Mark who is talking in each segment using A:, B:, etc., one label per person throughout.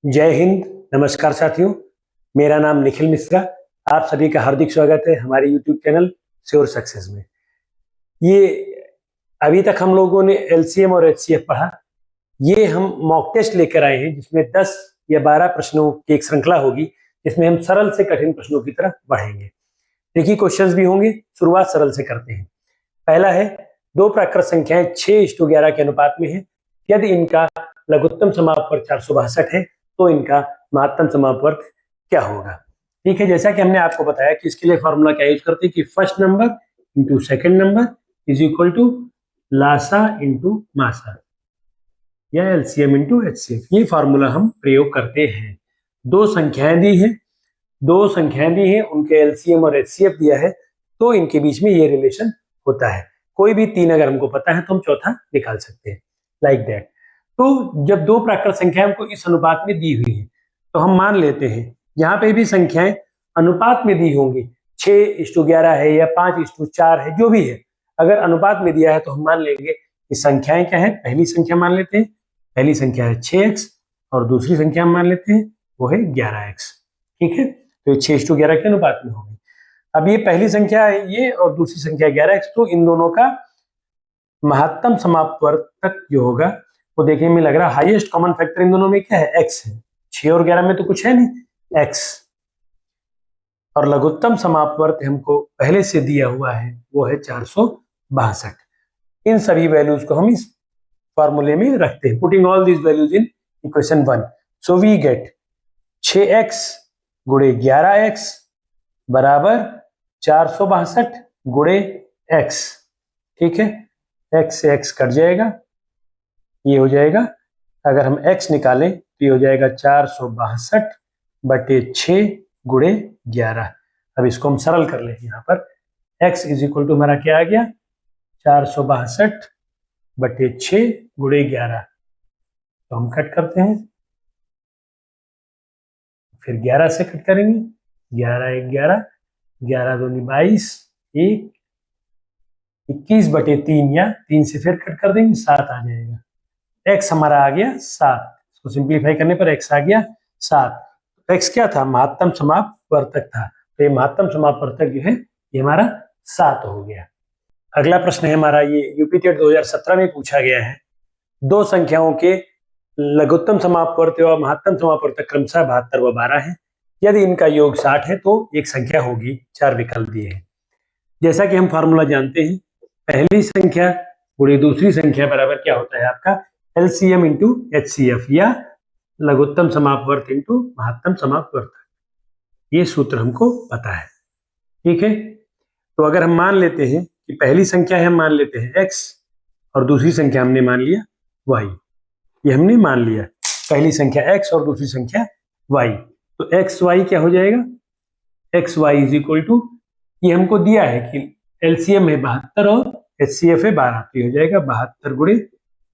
A: जय हिंद। नमस्कार साथियों, मेरा नाम निखिल मिश्रा। आप सभी का हार्दिक स्वागत है हमारे YouTube चैनल श्योर सक्सेस में। ये अभी तक हम लोगों ने LCM और HCF पढ़ा। ये हम मॉक टेस्ट लेकर आए हैं जिसमें 10 या 12 प्रश्नों की एक श्रृंखला होगी, जिसमें हम सरल से कठिन प्रश्नों की तरफ बढ़ेंगे। ट्रिकी क्वेश्चंस भी होंगे। शुरुआत सरल से करते हैं। पहला है, दो प्राकृत संख्याएं 6:11 के अनुपात में है। यदि इनका लघुत्तम समापवर्त 462 है तो इनका महत्तम समापवर्त क्या होगा। ठीक है, जैसा कि हमने आपको बताया कि इसके लिए फॉर्मूला क्या यूज करते हैं कि first number into second number is equal to लासा इंटू मासा या एलसीएम इंटू एचसीएफ। ये फॉर्मूला हम प्रयोग करते हैं। दो संख्याएं दी है, उनके एलसीएम और एचसीएफ दिया है, तो इनके बीच में ये रिलेशन होता है। कोई भी तीन अगर हमको पता है तो हम चौथा निकाल सकते हैं, लाइक दैट। तो जब दो प्राकृत संख्याएं हमको इस अनुपात में दी हुई है तो हम मान लेते हैं यहाँ पे भी संख्याएं अनुपात में दी होंगी, 6:11 है या 5:4 है, जो भी है, अगर अनुपात में दिया है तो हम मान लेंगे कि संख्याएं क्या है। पहली संख्या मान लेते हैं, पहली संख्या है 6x और दूसरी संख्या हम मान लेते हैं वो है 11x। ठीक है, तो ये 6:11 के अनुपात में होगी। अब ये पहली संख्या है ये और दूसरी संख्या 11x, तो इन दोनों का महत्तम समापवर्त तक जो होगा वो देखने में लग रहा है हाईएस्ट कॉमन फैक्टर इन दोनों में क्या है, x है। 6 और 11 में तो कुछ है नहीं, x। और लघुत्तम समापवर्त हमको पहले से दिया हुआ है वो है 462। इन सभी वैल्यूज को हम इस फॉर्मूले में रखते हैं, putting all these values in equation 1। So we get 6x गुणे 11x बराबर 462 गुणे x। ठीक है, x से x कट जाएगा, ये हो जाएगा, अगर हम x निकालें तो ये हो जाएगा 462 बटे 6 गुणे 11। अब इसको हम सरल कर लें। यहाँ पर x इज इक्वल टू हमारा क्या आ गया, 462 बटे 6 गुणे 11। तो हम कट करते हैं, फिर 11 से कट करेंगे, 11 1 11, 11 दूनी 22, 1 21 बटे 3 या 3 से फिर कट कर देंगे, 7 आ जाएगा। x हमारा आ गया 7, इसको सिंप्लीफाई करने पर x आ गया 7। x क्या था, महत्तम समापवर्तक था, तो ये महत्तम समापवर्तक जो है ये हमारा 7 हो गया। अगला प्रश्न है हमारा, ये यूपीटेट 2017 में पूछा गया है। दो संख्याओं के लघुत्तम समापवर्त व महत्तम समापवर्तक क्रमशः 72 व 12 है। यदि इनका योग 60 है तो एक संख्या होगी। 4 विकल्प दिए हैं। जैसा कि हम फॉर्मूला जानते हैं, पहली संख्या गुणे दूसरी संख्या बराबर क्या होता है आपका LCM इंटू HCF या लघुत्तम समापवर्त इंटू महत्तम समापवर्त। ये सूत्र हमको पता है। ठीक है, तो अगर हम मान लेते हैं कि पहली संख्या है, हम मान लेते हैं x और दूसरी संख्या हमने मान लिया y। ये हमने मान लिया, पहली संख्या x और दूसरी संख्या y। तो x y क्या हो जाएगा, x y is equal to, ये हमको दिया है कि LCM है 72 और HCF है 12, तो ये हो जाएगा 72 गुणे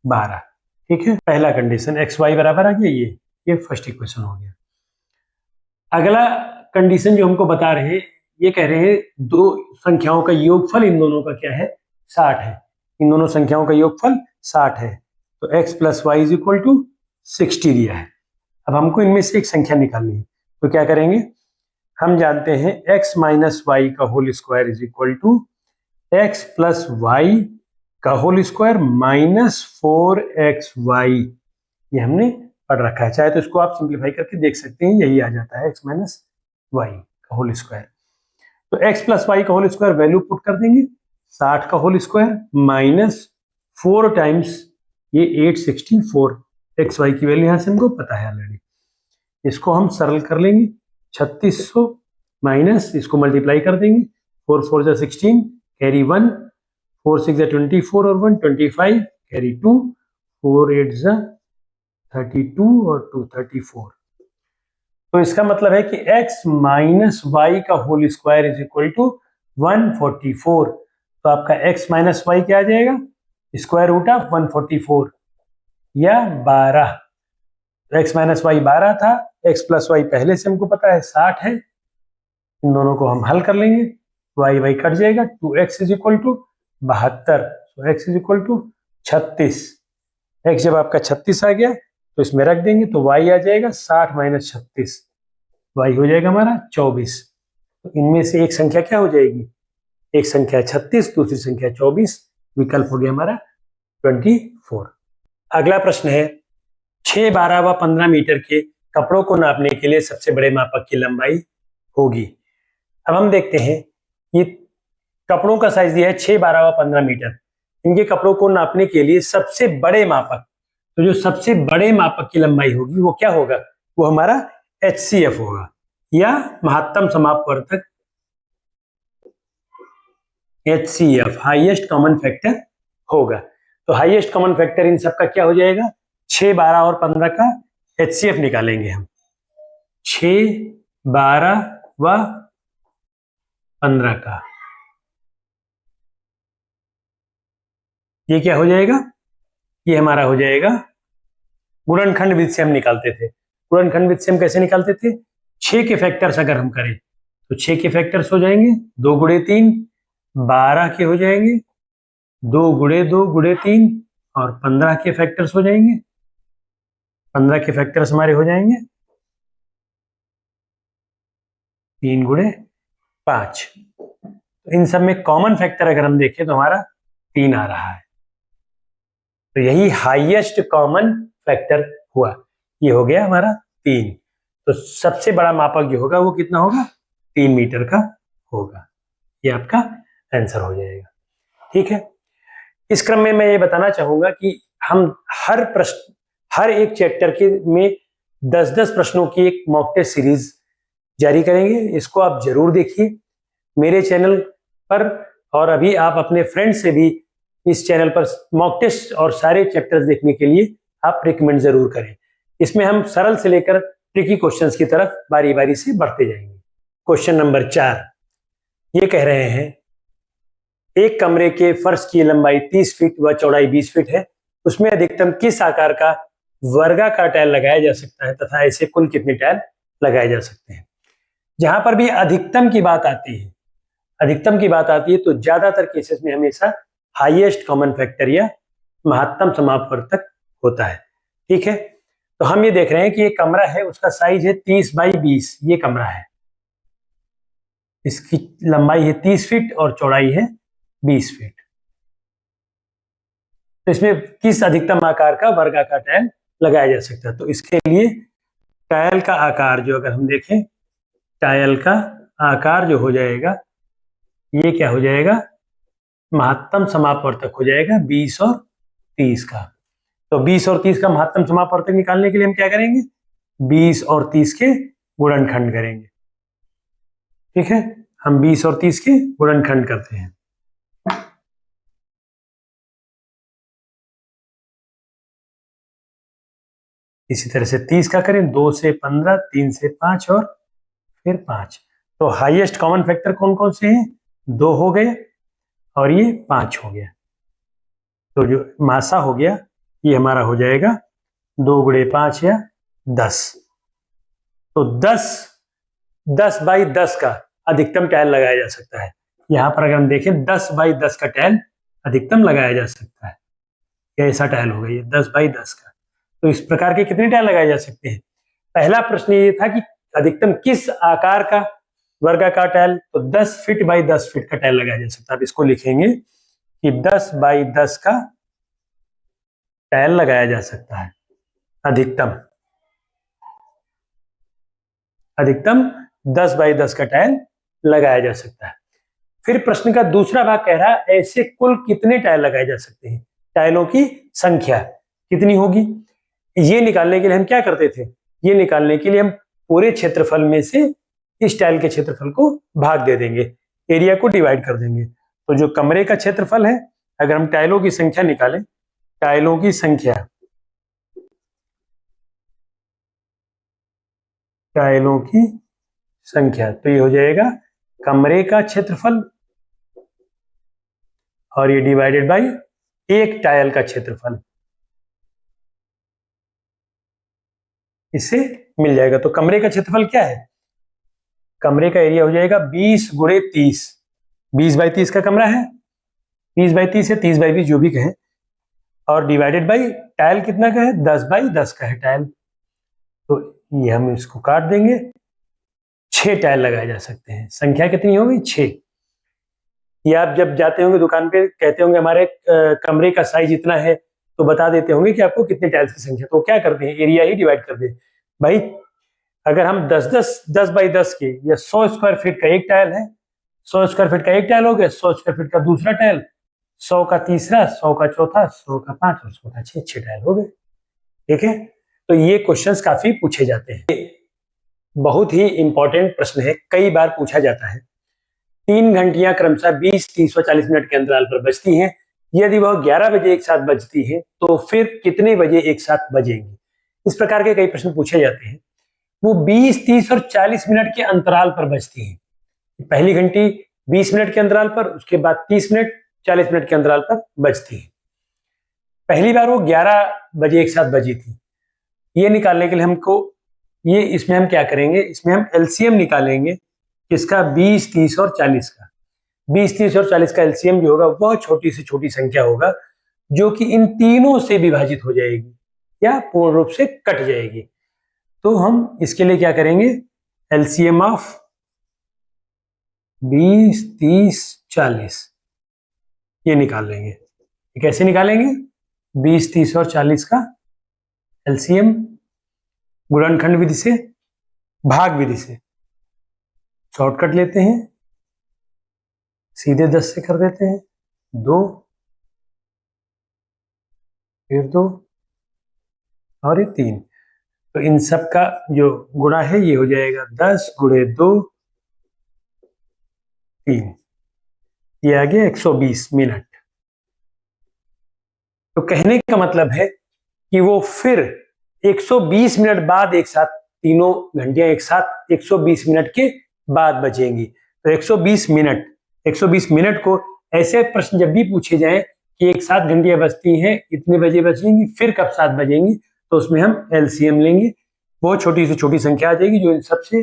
A: 12। ठीक है, पहला कंडीशन एक्स वाई बराबर आ गया, ये फर्स्ट इक्वेशन हो गया। अगला कंडीशन जो हमको बता रहे हैं, ये कह रहे हैं दो संख्याओं का योगफल इन दोनों का क्या है, 60 है। इन दोनों संख्याओं का योगफल 60 है, तो x plus y is equal to 60 दिया है। अब हमको इनमें से एक संख्या निकालनी है, तो क्या करेंगे, हम जानते हैं x माइनस वाई का whole square is equal to x plus y का होल स्क्वायर माइनस 4xy। ये हमने पढ़ रखा है, चाहे तो इसको आप सिंप्लीफाई करके देख सकते हैं, यही आ जाता है x माइनस वाई का होल स्क्वायर। तो x प्लस वाई का होल स्क्वायर वैल्यू पुट कर देंगे, 60 का होल स्क्वायर माइनस 4 टाइम्स ये 864। एक्स वाई की वैल्यू यहाँ से हमको पता है ऑलरेडी। इसको हम सरल कर लेंगे, 3600 माइनस इसको मल्टीप्लाई कर देंगे, 4 4 जा 16 कैरी 1, 4 6 जा 24 और 1 25 कैरी 2, 4 8 जा 32 और 2 34। तो इसका मतलब है कि x माइनस वाई का whole square is equal to 144। तो आपका x माइनस वाई क्या आ जाएगा, स्क्वायर रूट ऑफ 144 या 12। x माइनस वाई 12 था, x प्लस वाई पहले से हमको पता है 60 है। इन दोनों को हम हल कर लेंगे, वाई वाई कट जाएगा, 2x इज इक्वल टू 72, तो x is equal to 36। x जब आपका 36 आ गया तो इसमें रख देंगे तो y आ जाएगा 60 माइनस 36, y हो जाएगा हमारा 24। तो इनमें से एक संख्या क्या हो जाएगी, एक संख्या 36, दूसरी संख्या 24, विकल्प हो गया हमारा 24। अगला प्रश्न है 6, 12 व 15 मीटर के कपड़ों को नापने के लिए सबसे बड़े मापक की लंबाई होगी। अब हम देखते हैं ये कपड़ों का साइज दिया है 6, 12 व 15 मीटर। इनके कपड़ों को नापने के लिए सबसे बड़े मापक, तो जो सबसे बड़े मापक की लंबाई होगी वो क्या होगा, वो हमारा HCF होगा या महत्तम समापवर्तक, HCF हाईएस्ट कॉमन फैक्टर होगा। तो हाईएस्ट कॉमन फैक्टर इन सबका क्या हो जाएगा, 6, 12 और 15 का HCF निकालेंगे हम। 6, 12 व 15 का ये क्या हो जाएगा, ये हमारा हो जाएगा गुणनखंड विधि से हम निकालते थे। गुणनखंड विधि से हम कैसे निकालते थे, 6 के फैक्टर्स अगर हम करें तो 6 के फैक्टर्स हो जाएंगे 2 गुणे 3, 12 के हो जाएंगे 2 गुणे 2 गुणे 3, और 15 के फैक्टर्स हो जाएंगे, 15 के फैक्टर्स हमारे हो जाएंगे 3 गुणे 5। तो इन सब में कॉमन फैक्टर अगर हम देखें तो हमारा 3 आ रहा है। तो यही हाईएस्ट कॉमन फैक्टर हुआ, ये हो गया हमारा 3। तो सबसे बड़ा मापक जो होगा वो कितना होगा, 3 मीटर का होगा। ये आपका आंसर हो जाएगा। ठीक है, इस क्रम में मैं ये बताना चाहूंगा कि हम हर एक चैप्टर के में 10-10 प्रश्नों की एक मॉक टेस्ट सीरीज जारी करेंगे। इसको आप जरूर देखिए मेरे चैनल पर, और अभी आप अपने फ्रेंड से भी इस चैनल पर मॉक टेस्ट और सारे चैप्टर्स देखने के लिए आप रिकमेंड जरूर करें। इसमें हम सरल से लेकर ट्रिकी क्वेश्चंस की तरफ बारी बारी से बढ़ते जाएंगे। क्वेश्चन नंबर 4 ये कह रहे हैं एक कमरे के फर्श की लंबाई 30 फीट व चौड़ाई 20 फीट है, उसमें अधिकतम किस आकार का वर्गाकार टाइल लगाया जा सकता है तथा ऐसे कुल कितने टाइल लगाए जा सकते हैं। जहां पर भी अधिकतम की बात आती है, अधिकतम की बात आती है तो ज्यादातर केसेस में हमेशा हाईएस्ट कॉमन फैक्टर या महत्तम समापवर्तक होता है। ठीक है, तो हम ये देख रहे हैं कि ये कमरा है, उसका साइज है 30 बाई 20, ये कमरा है, इसकी लंबाई है 30 फीट और चौड़ाई है 20 फीट। तो इसमें किस अधिकतम आकार का वर्गाकार टाइल लगाया जा सकता है। तो इसके लिए टाइल का आकार जो अगर हम देखें, टाइल का आकार जो हो जाएगा ये क्या हो जाएगा, महत्तम समापवर्तक हो जाएगा 20 और 30 का। तो 20 और 30 का महत्तम समापवर्तक निकालने के लिए हम क्या करेंगे, 20 और 30 के गुणनखंड करेंगे। ठीक है, हम 20 और 30 के गुणनखंड करते हैं। इसी तरह से 30 का करें, 2 से 15, 3 से 5 और फिर 5। तो हाईएस्ट कॉमन फैक्टर कौन कौन से हैं, 2 हो गए और ये 5 हो गया। तो जो मासा हो गया ये हमारा हो जाएगा 2 गुणे 5 या 10। तो 10 बाई 10 का अधिकतम टाइल लगाया जा सकता है। यहाँ पर अगर हम देखें 10 बाई 10 का टाइल अधिकतम लगाया जा सकता है। ये ऐसा टाइल होगा ये 10 बाई 10 का। तो इस प्रकार के कितने टाइल लगाए जा सकते हैं। पहला प्रश्न ये था कि अधिकतम किस आकार का वर्गाकार टाइल, तो 10 फीट बाई 10 फीट का टाइल लगाया जा सकता है। अब इसको लिखेंगे कि 10 बाई 10 का टाइल लगाया जा सकता है, अधिकतम 10 बाई 10 का टाइल लगाया जा सकता है। फिर प्रश्न का दूसरा भाग कह रहा है ऐसे कुल कितने टाइल लगाए जा सकते हैं, टाइलों की संख्या कितनी होगी। ये निकालने के लिए हम क्या करते थे, ये निकालने के लिए हम पूरे क्षेत्रफल में से इस टाइल के क्षेत्रफल को भाग दे देंगे, एरिया को डिवाइड कर देंगे। तो जो कमरे का क्षेत्रफल है, अगर हम टाइलों की संख्या निकालें, टाइलों की संख्या, टाइलों की संख्या, तो ये हो जाएगा कमरे का क्षेत्रफल और ये डिवाइडेड बाय एक टाइल का क्षेत्रफल, इससे मिल जाएगा। तो कमरे का क्षेत्रफल क्या है, कमरे का एरिया हो जाएगा 20 गुणे 30, 20 बाई 30 का कमरा है, 20 बाई 30 है, 30 बाई 20 जो भी कहें, और डिवाइडेड बाई टाइल कितना का है, 10/10 का है टाइल, तो ये हम इसको काट देंगे। 6 टाइल लगाए जा सकते हैं। संख्या कितनी होगी, 6। ये आप जब जाते होंगे दुकान पे, कहते होंगे हमारे कमरे का साइज इतना है, तो बता देते होंगे कि आपको कितने टाइल्स की संख्या, तो क्या करते हैं, एरिया ही डिवाइड कर दे भाई। अगर हम 10/10 के या 100 स्क्वायर फीट का एक टाइल है, 100 स्क्वायर फीट का एक टाइल हो गया, 100 स्क्वायर फीट का दूसरा टाइल, 100 का तीसरा, 100 का चौथा, 100 का 5 और 100 का 6 टाइल हो गए। ठीक है, तो ये क्वेश्चंस काफी पूछे जाते हैं। बहुत ही इंपॉर्टेंट प्रश्न है, कई बार पूछा जाता है। 3 घंटियां क्रमशः 20, 30 और 40 मिनट के अंतराल पर बजती हैं। यदि वह 11 बजे एक साथ बजती है तो फिर कितने बजे एक साथ बजेंगी। इस प्रकार के कई प्रश्न पूछे जाते हैं। वो 20, 30 और 40 मिनट के अंतराल पर बजती है। पहली घंटी 20 मिनट के अंतराल पर, उसके बाद 30 मिनट, 40 मिनट के अंतराल पर बजती है। पहली बार वो 11 बजे एक साथ बजी थी। ये निकालने के लिए हमको, ये इसमें हम क्या करेंगे, इसमें हम एलसीएम निकालेंगे किसका, 20, 30 और 40 का। 20, 30 और 40 का एलसीएम जो होगा वह छोटी से छोटी संख्या होगा जो कि इन तीनों से विभाजित हो जाएगी या पूर्ण रूप से कट जाएगी। तो हम इसके लिए क्या करेंगे, एलसीएम ऑफ 20, 30, 40 ये निकाल लेंगे। कैसे निकालेंगे, 20, 30 और 40 का एलसीएम गुणनखंड विधि से, भाग विधि से। शॉर्टकट लेते हैं, सीधे 10 से कर देते हैं, 2 फिर 2 और ये 3। तो इन सब का जो गुणा है ये हो जाएगा 10 गुणे 2 3, ये आ गया 120 मिनट। तो कहने का मतलब है कि वो फिर 120 मिनट बाद एक साथ, तीनों घंटियां एक साथ 120 मिनट के बाद बजेंगी। तो 120 मिनट को ऐसे प्रश्न जब भी पूछे जाएं कि एक साथ घंटियां बजती हैं, इतने बजे बजेंगी, फिर कब साथ बजेंगी, तो उसमें हम एलसीएम लेंगे। वो छोटी से छोटी संख्या आ जाएगी जो इन सबसे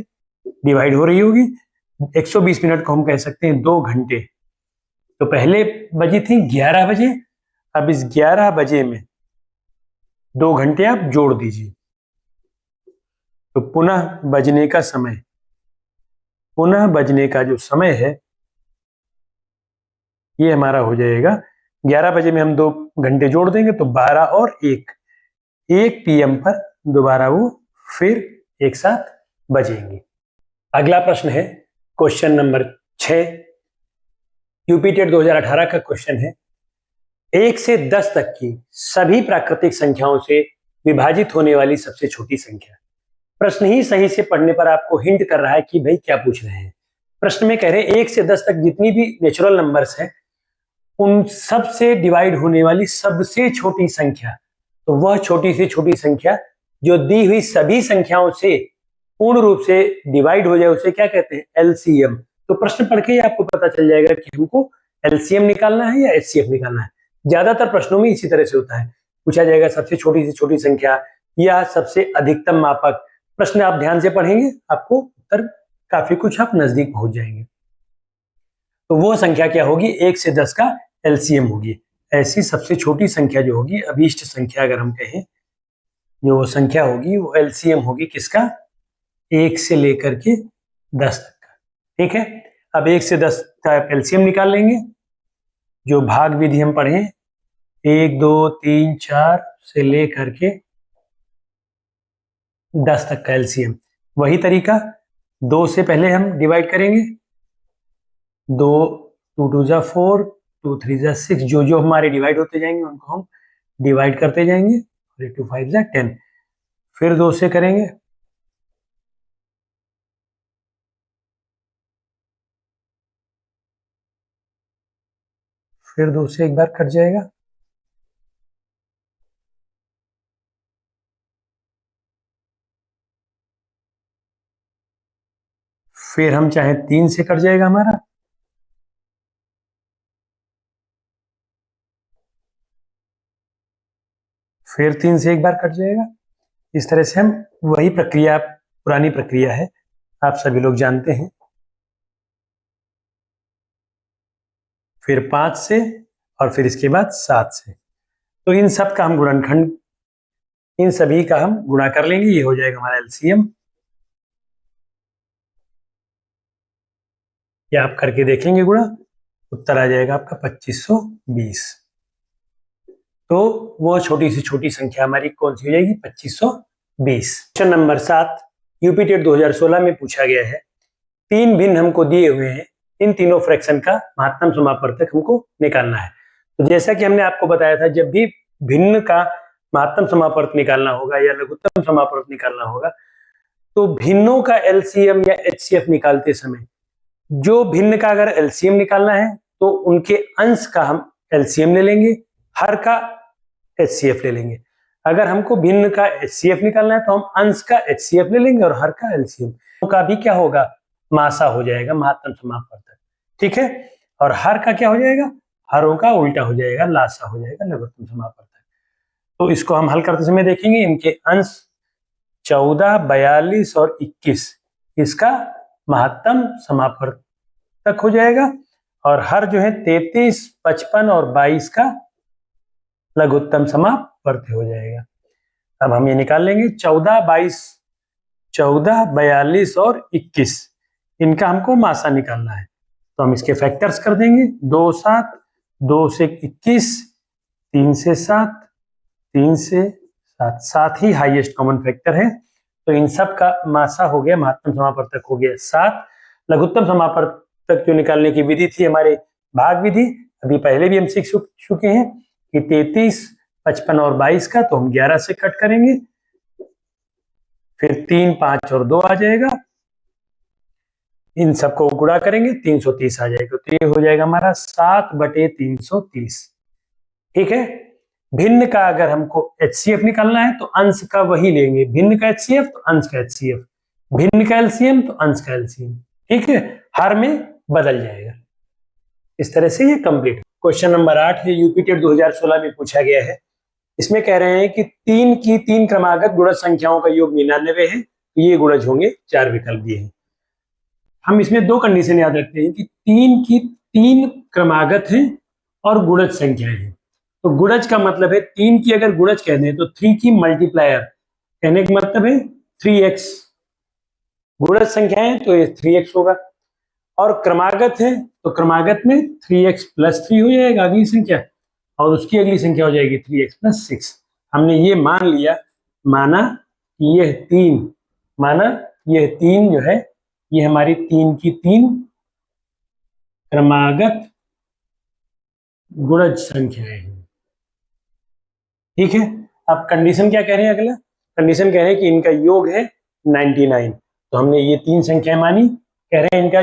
A: डिवाइड हो रही होगी। 120 मिनट को हम कह सकते हैं 2 घंटे। तो पहले बजी थी 11 बजे, अब इस 11 बजे में 2 घंटे आप जोड़ दीजिए, तो पुनः बजने का जो समय है ये हमारा हो जाएगा 11 बजे में हम 2 घंटे जोड़ देंगे तो 12 और 1 PM पर दोबारा वो फिर एक साथ बजेंगे। अगला प्रश्न है क्वेश्चन नंबर 6, यूपीटेट 2018 का क्वेश्चन है। 1 से 10 तक की सभी प्राकृतिक संख्याओं से विभाजित होने वाली सबसे छोटी संख्या। प्रश्न ही सही से पढ़ने पर आपको हिंट कर रहा है कि भाई क्या पूछ रहे हैं। प्रश्न में कह रहे हैं 1 से 10 तक जितनी भी नेचुरल नंबर्स हैं उन सब से डिवाइड होने वाली सबसे छोटी संख्या। तो वह छोटी से छोटी संख्या जो दी हुई सभी संख्याओं से पूर्ण रूप से डिवाइड हो जाए उसे क्या कहते हैं, एलसीएम। तो प्रश्न पढ़ के ही आपको पता चल जाएगा कि हमको एलसीएम निकालना है या एचसीएफ निकालना है। ज्यादातर प्रश्नों में इसी तरह से होता है, पूछा जाएगा सबसे छोटी से छोटी संख्या या सबसे अधिकतम मापक। प्रश्न आप ध्यान से पढ़ेंगे, आपको उत्तर काफी कुछ आप नजदीक पहुंच जाएंगे। तो वो संख्या क्या होगी, 1 से 10 का एलसीएम होगी। ऐसी सबसे छोटी संख्या जो होगी, अभीष्ट संख्या अगर हम कहें, जो संख्या होगी वो एलसीएम होगी किसका, 1 से लेकर के 10 तक का। ठीक है, अब 1 से 10 का एलसीएम निकाल लेंगे। जो भाग विधि हम पढ़े 1, 2, 3, 4 से लेकर के 10 तक का एलसीएम, वही तरीका 2 से पहले हम डिवाइड करेंगे, 2 2 2 जा 4, 2 3 जा 6, जो जो हमारे डिवाइड होते जाएंगे उनको हम डिवाइड करते जाएंगे, 3 2 5 जा 10। फिर 2 से करेंगे, फिर 2 से एक बार कट जाएगा, फिर हम चाहे 3 से कट जाएगा हमारा, फिर 3 से एक बार कट जाएगा। इस तरह से हम, वही प्रक्रिया पुरानी प्रक्रिया है, आप सभी लोग जानते हैं। फिर 5 से और फिर इसके बाद 7 से। तो इन सब का हम गुणनखंड, इन सभी का हम गुणा कर लेंगे, ये हो जाएगा हमारा एलसीएम। ये आप करके देखेंगे गुणा, उत्तर आ जाएगा आपका 2520। तो वो छोटी से छोटी संख्या हमारी कौन सी हो जाएगी? 2520। क्वेश्चन नंबर 7 यूपी टेट 2016 में पूछा गया है। तीन भिन्न हमको दिए हुए हैं, इन तीनों फ्रैक्शन का महत्तम समापवर्तक हमको निकालना है। तो जैसा कि हमने आपको बताया था, जब भी भिन्न का महत्तम समापवर्तक निकालना होगा या लघुत्तम समापवर्तक निकालना होगा, तो भिन्नों का एलसीएम या एचसीएफ निकालते समय जो भिन्न का अगर एलसीएम निकालना है तो उनके अंश का हम एलसीएम ले लेंगे, हर का एचसीएफ ले लेंगे। अगर हमको भिन्न का एचसीएफ निकालना है तो हम अंश का एचसीएफ ले लेंगे और हर का एलसीएम। तो का भी क्या होगा? मासा हो जाएगा, महत्तम समापवर्तक। ठीक है। और हर का क्या हो जाएगा? हरों का उल्टा हो जाएगा, लासा हो जाएगा, लघुत्तम समापवर्तक। तो इसको हम हल करते समय देखेंगे, इनके अंश 14, 42 और 21 इसका महत्तम समापवर्तक हो जाएगा, और हर जो है 33, 55 और 22 का लघुत्तम समापवर्तक हो जाएगा। अब हम ये निकाल लेंगे 14, 42 और 21 इनका हमको मासा निकालना है। तो हम इसके फैक्टर्स कर देंगे, 2, 7, 2 से 21, 3 से 7, 3 से 7, 7 ही हाईएस्ट कॉमन फैक्टर है। तो इन सब का मासा हो गया, महत्तम समापवर्तक हो गया 7। लघुत्तम समापवर्तक जो निकालने की विधि थी हमारे भाग विधि, अभी पहले भी हम सीख चुके हैं कि 33, 55 और 22 का, तो हम 11 से कट करेंगे, फिर 3, 5 और 2 आ जाएगा, इन सबको गुणा करेंगे 330 आ जाएगा। तो ये हो जाएगा हमारा 7/330। ठीक है। भिन्न का अगर हमको एचसीएफ निकालना है तो अंश का वही लेंगे, भिन्न का एचसीएफ तो अंश का एचसीएफ, भिन्न का एलसीएम तो अंश का एलसीएम। ठीक है। हर में बदल जाएगा। इस तरह से ये कंप्लीट। क्वेश्चन नंबर 8 ये यूपी टेट 2016 में पूछा गया है। इसमें कह रहे हैं कि 3 की 3 क्रमागत गुणज संख्याओं का योग 99 है, ये गुणज होंगे। 4 विकल्प दिए हैं। हम इसमें 2 कंडीशन याद रखते हैं कि 3 की 3 क्रमागत हैं और गुणज संख्याएं हैं। तो गुणज का मतलब है 3 की अगर गुणज कह दें तो 3 की मल्टीप्लायर कहने का मतलब है 3x। गुणज संख्याएं तो ये 3x होगा, और क्रमागत है तो क्रमागत में 3x + 3 हो जाएगा अगली संख्या, और उसकी अगली संख्या हो जाएगी 3x + 6। हमने ये माना कि यह 3 जो है ये हमारी 3 की 3 क्रमागत गुणज संख्याएं हैं। ठीक है। अब कंडीशन क्या कह रहे हैं? अगला कंडीशन कह रहे हैं कि इनका योग है 99। तो हमने ये 3 संख्याएं मानी, कह रहे हैं इनका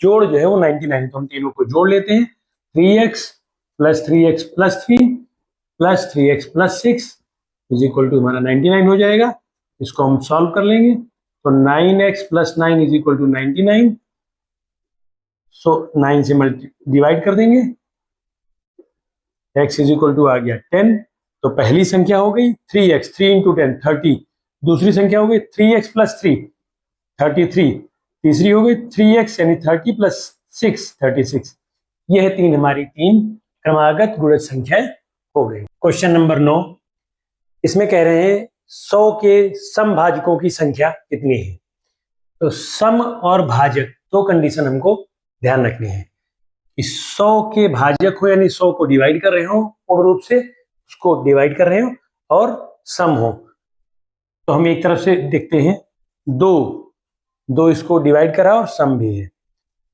A: जोड़ जो है वो 99 है, तो हम तीनों को जोड़ लेते हैं। 3x + 3x + 3 + 3x + 6 = हमारा 99 हो जाएगा। इसको हम सॉल्व कर लेंगे, तो 9x + 9 = 99। सो 9 से डिवाइड कर देंगे, x = आ गया 10। तो पहली संख्या हो गई 3x, 3 × 10 30। दूसरी संख्या हो गई 3x + 3 33। तीसरी हो गई 3x यानी 30 + 6 36। यह हमारी 3 क्रमागत गुणज संख्याएं हो गई। क्वेश्चन नंबर 9 इसमें कह रहे हैं 100 के समभाजकों की संख्या कितनी है? तो सम और भाजक 2 कंडीशन हमको ध्यान रखनी है। 100 के भाजक हो यानी 100 को डिवाइड कर रहे हो, पूर्ण रूप से उसको डिवाइड कर रहे हो, और सम हो। तो हम एक तरफ से देखते हैं 2 इसको डिवाइड कर रहा है और सम भी है।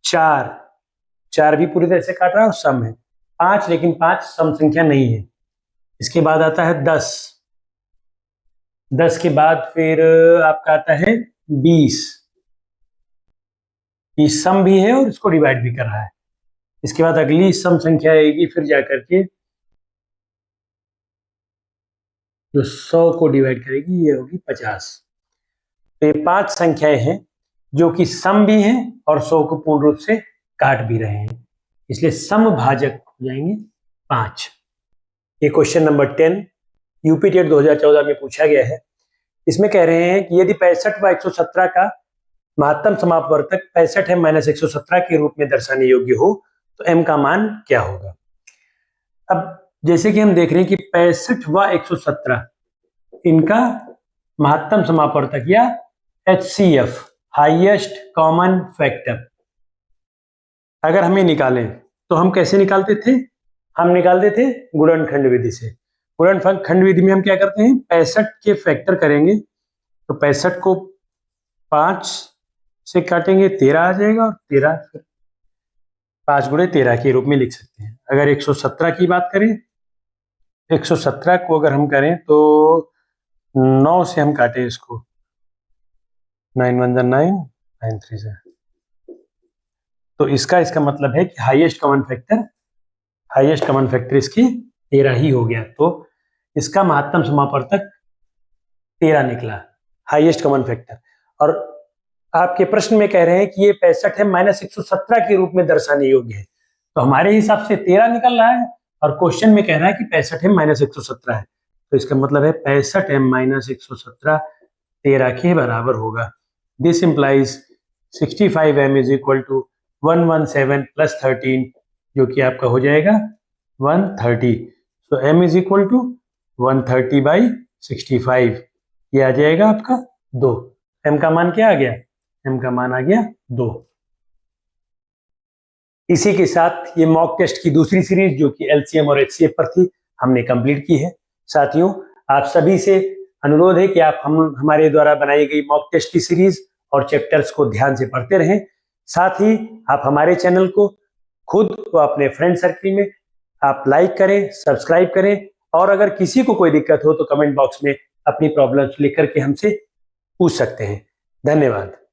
A: 4 भी पूरी तरह से काट रहा है और सम है। 5 लेकिन 5 सम संख्या नहीं है। इसके बाद आता है 10 के बाद फिर आपका आता है 20 सम भी है और इसको डिवाइड भी कर रहा है। इसके बाद अगली सम संख्या आएगी फिर जाकर के जो 100 को डिवाइड करेगी, ये होगी 50। तो ये 5 संख्याएं हैं जो कि सम भी हैं और 100 को पूर्ण रूप से काट भी रहे हैं, इसलिए सम भाजक हो जाएंगे 5। ये क्वेश्चन नंबर 10 यूपी टेट 2014 में पूछा गया है। इसमें कह रहे हैं कि यदि 65 व 117 का महत्तम समापवर्तक 65 है - 117 के रूप में दर्शाने योग्य हो तो m का मान क्या होगा? अब जैसे कि हम देख रहे हैं कि 65 व 117 इनका महत्तम समापवर्तक या HCF हाईएस्ट कॉमन फैक्टर अगर हमें निकालें तो हम कैसे निकालते थे? हम निकालते थे गुणनखंड विधि से। गुणनखंड विधि में हम क्या करते हैं? 65 के फैक्टर करेंगे तो 65 को 5 से काटेंगे 13 आ जाएगा और 13 फिर 5 गुणे 13 के रूप में लिख सकते हैं। अगर 117 की बात करें, 117 को अगर हम करें तो 9 से हम काटें इसको, 9 1 9 9 3 से, तो इसका मतलब है कि हाईएस्ट कॉमन फैक्टर इसकी 13 ही हो गया। तो इसका महत्तम समापवर्तक 13 निकला, हाईएस्ट कॉमन फैक्टर। और आपके प्रश्न में कह रहे हैं कि ये 65 है -117 के रूप में दर्शाने योग्य है, तो हमारे हिसाब से 13 निकल रहा है और क्वेश्चन में कह रहा है कि 65 है -117 है, तो इसका मतलब है 65 है -117 13 के बराबर होगा। This implies 65m is equal to 117 plus 13 जो कि आपका हो जाएगा 130। So m is equal to 130/65, ये आ जाएगा आपका 2। m का मान क्या आ गया? m का मान आ गया 2। इसी के साथ ये मॉक टेस्ट की दूसरी सीरीज जो कि LCM और HCF पर थी हमने कंप्लीट की है। साथियों, आप सभी से अनुरोध है कि आप हमारे द्वारा बनाई गई मॉक टेस्ट की सीरीज और चैप्टर्स को ध्यान से पढ़ते रहें। साथ ही आप हमारे चैनल को खुद व अपने फ्रेंड सर्किल में आप लाइक करें, सब्सक्राइब करें और अगर किसी को कोई दिक्कत हो तो कमेंट बॉक्स में अपनी प्रॉब्लम्स लिख करके हमसे पूछ सकते हैं। धन्यवाद।